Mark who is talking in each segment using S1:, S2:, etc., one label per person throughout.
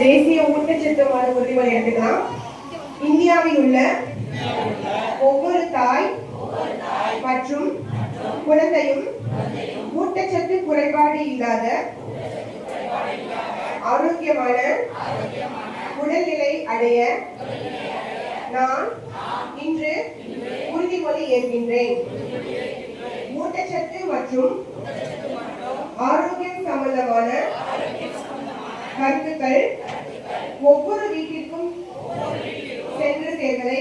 S1: தேசிய ஊட்டச்சத்து மாத உறுதிமொழி எடுத்துக்கலாம். இந்தியாவில் உள்ள ஒவ்வொரு தாய் மற்றும் குழந்தையும் ஊட்டச்சத்து குறைபாடு இல்லாத ஆரோக்கியமான உடல்நிலை அடைய நான் இன்று உறுதிமொழி ஏற்கின்றேன். ஊட்டச்சத்து மற்றும் ஆரோக்கியம் சம்பந்தமான கருத்துக்கள் ஒவ்வொரு வீட்டிற்கும் சென்று சேர்வதை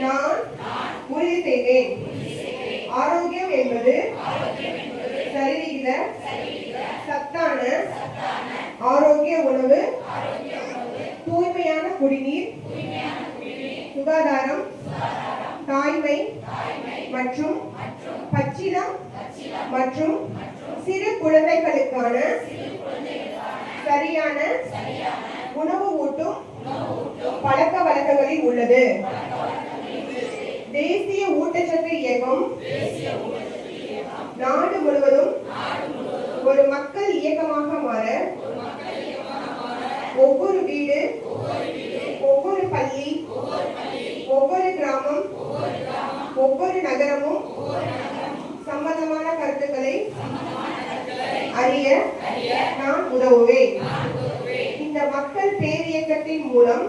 S1: நான் உறுதி செய்வேன். ஆரோக்கியம் என்பது சரிவிகித சத்தான ஆரோக்கிய உணவு, தூய்மையான குடிநீர், சுகாதாரம், தாய்மை மற்றும் பச்சிளம் மற்றும் சிறு குழந்தைகளுக்கான சரியான உணவு ஊட்டும் பழக்க வழக்கங்களில் உள்ளது. தேசிய ஊட்டச்சத்து இயக்கம் நாடு முழுவதும் ஒரு மக்கள் இயக்கமாக மாற ஒவ்வொரு வீடு, ஒவ்வொரு பள்ளி, ஒவ்வொரு கிராமம், ஒவ்வொரு நகரமும் சம்பந்தமான கருத்துக்களை அறிய நான் உதவுவேன். இந்த மக்கள் பேரியக்கத்தின் மூலம்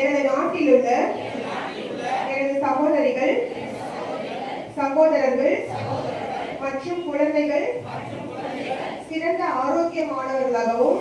S1: எனது நாட்டில் உள்ள எனது சகோதரிகள், சகோதரர்கள் மற்றும் குழந்தைகள் சிறந்த ஆரோக்கியமானவர்களாகவும்